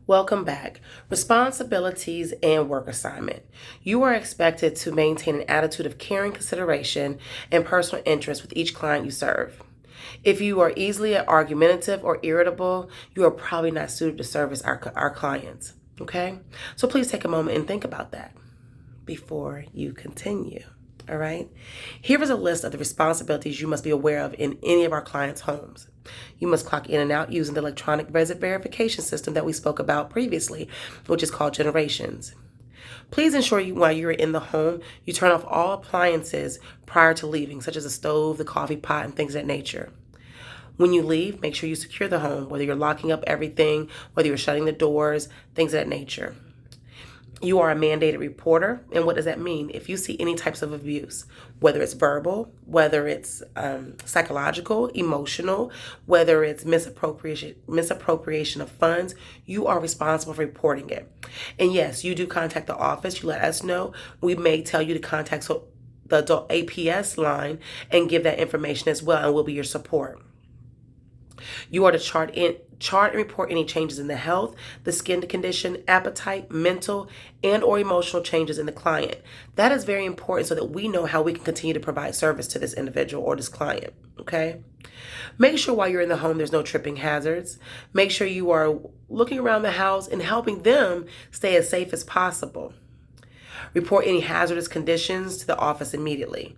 Welcome back. Responsibilities and work assignment. You are expected to maintain an attitude of caring consideration and personal interest with each client you serve. If you are easily argumentative or irritable, you are probably not suited to service our clients. Okay? So please take a moment and think about that before you continue. All right. Here is a list of the responsibilities you must be aware of in any of our clients' homes. You must clock in and out using the electronic visit verification system that we spoke about previously, which is called Generations. Please ensure while you're in the home, you turn off all appliances prior to leaving, such as the stove, the coffee pot, and things of that nature. When you leave, make sure you secure the home, whether you're locking up everything, whether you're shutting the doors, things of that nature. You are a mandated reporter, and what does that mean? If you see any types of abuse, whether it's verbal, whether it's psychological, emotional, whether it's misappropriation of funds, you are responsible for reporting it. And yes, you do contact the office. You let us know. We may tell you to contact the adult APS line and give that information as well, and we'll be your support. You are to chart and report any changes in the health, the skin condition, appetite, mental, and or emotional changes in the client. That is very important so that we know how we can continue to provide service to this individual or this client, okay? Make sure while you're in the home there's no tripping hazards. Make sure you are looking around the house and helping them stay as safe as possible. Report any hazardous conditions to the office immediately.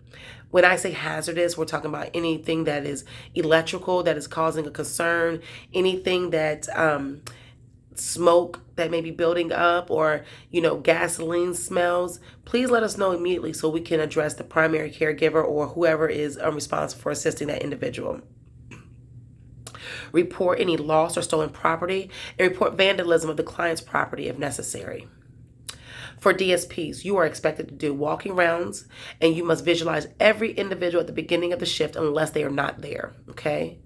When I say hazardous, we're talking about anything that is electrical that is causing a concern, anything that smoke that may be building up, or gasoline smells. Please let us know immediately so we can address the primary caregiver or whoever is responsible for assisting that individual. Report any lost or stolen property, and report vandalism of the client's property if necessary. For DSPs, you are expected to do walking rounds, and you must visualize every individual at the beginning of the shift unless they are not there, okay?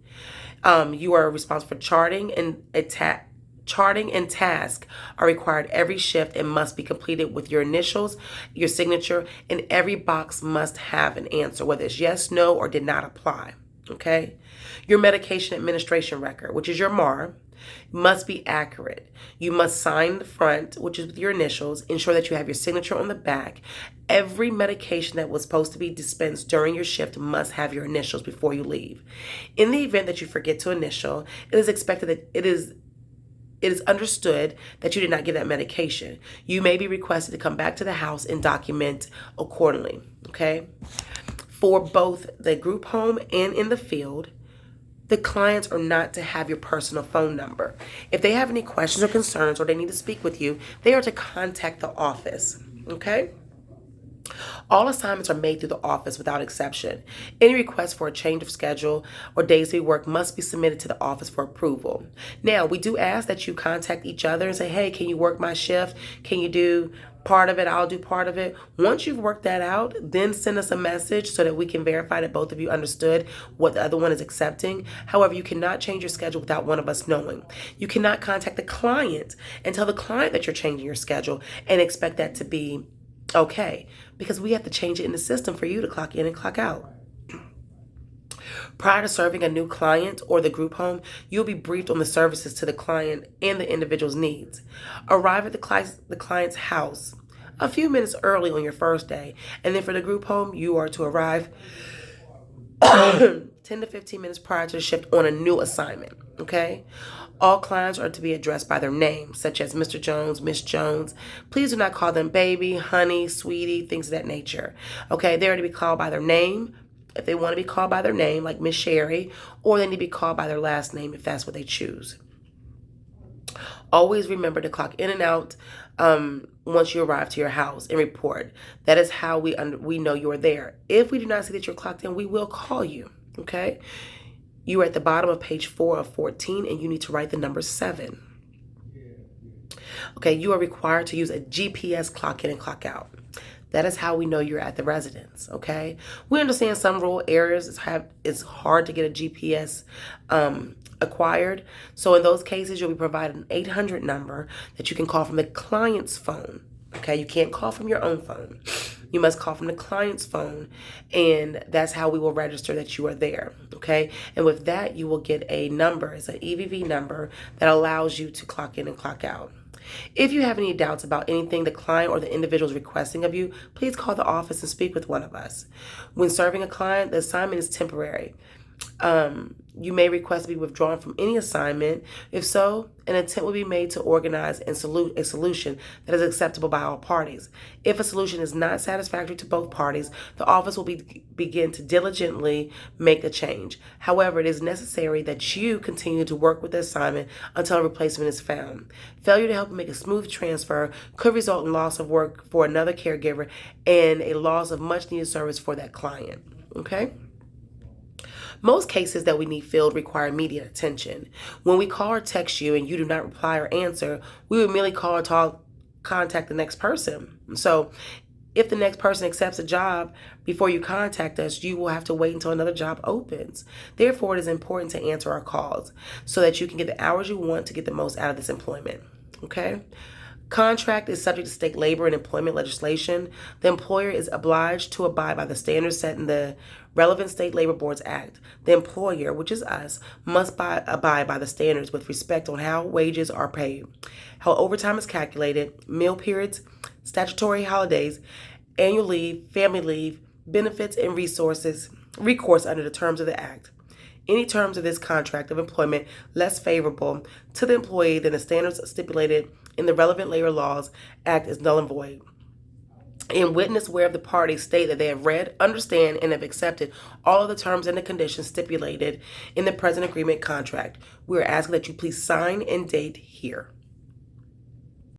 You are responsible for charting and task are required every shift and must be completed with your initials, your signature, and every box must have an answer, whether it's yes, no, or did not apply, okay? Your medication administration record, which is your MAR, must be accurate. You must sign the front, which is with your initials. Ensure that you have your signature on the back. Every medication that was supposed to be dispensed during your shift must have your initials before you leave. In the event that you forget to initial, it is expected that it is understood that you did not give that medication. You may be requested to come back to the house and document accordingly, okay? For both the group home and in the field, the clients are not to have your personal phone number. If they have any questions or concerns or they need to speak with you, they are to contact the office, okay? All assignments are made through the office without exception. Any request for a change of schedule or days we work must be submitted to the office for approval. Now, we do ask that you contact each other and say, hey, can you work my shift? Can you do part of it? I'll do part of it. Once you've worked that out, then send us a message so that we can verify that both of you understood what the other one is accepting. However, you cannot change your schedule without one of us knowing. You cannot contact the client and tell the client that you're changing your schedule and expect that to be okay, because we have to change it in the system for you to clock in and clock out. Prior to serving a new client or the group home, you'll be briefed on the services to the client and the individual's needs. Arrive at the client's house a few minutes early on your first day, and then for the group home, you are to arrive 10 to 15 minutes prior to the shift on a new assignment, okay? All clients are to be addressed by their name, such as Mr. Jones, Miss Jones. Please do not call them baby, honey, sweetie, things of that nature, okay? They are to be called by their name, if they want to be called by their name, like Miss Sherry, or they need to be called by their last name if that's what they choose. Always remember to clock in and out once you arrive to your house and report. That is how we know you are there. If we do not see that you're clocked in, we will call you, okay? You are at the bottom of page 4 of 14, and you need to write the number 7. Okay, you are required to use a GPS clock in and clock out. That is how we know you're at the residence, okay? We understand some rural areas it's hard to get a GPS acquired. So in those cases, you'll be provided an 800 number that you can call from the client's phone, Okay, you can't call from your own phone. You must call from the client's phone, and that's how we will register that you are there. Okay, and with that, you will get a number. It's an EVV number that allows you to clock in and clock out. If you have any doubts about anything the client or the individual is requesting of you, please call the office and speak with one of us. When serving a client, the assignment is temporary. You may request to be withdrawn from any assignment. If so, an attempt will be made to organize and a solution that is acceptable by all parties. If a solution is not satisfactory to both parties, the office will begin to diligently make a change. However, it is necessary that you continue to work with the assignment until a replacement is found. Failure to help make a smooth transfer could result in loss of work for another caregiver and a loss of much needed service for that client. Okay? Most cases that we need filled require immediate attention. When we call or text you and you do not reply or answer, we would merely call or contact the next person. So if the next person accepts a job before you contact us, you will have to wait until another job opens. Therefore, it is important to answer our calls so that you can get the hours you want to get the most out of this employment. Okay? Contract is subject to state labor and employment legislation. The employer is obliged to abide by the standards set in the relevant state labor boards act. The employer, which is us, must abide by the standards with respect on how wages are paid, how overtime is calculated, meal periods, statutory holidays, annual leave, family leave, benefits, and recourse under the terms of the act. Any terms of this contract of employment less favorable to the employee than the standards stipulated in the relevant labor laws act is null and void. In witness whereof the parties state that they have read, understand, and have accepted all of the terms and the conditions stipulated in the present agreement contract, we are asking that you please sign and date here.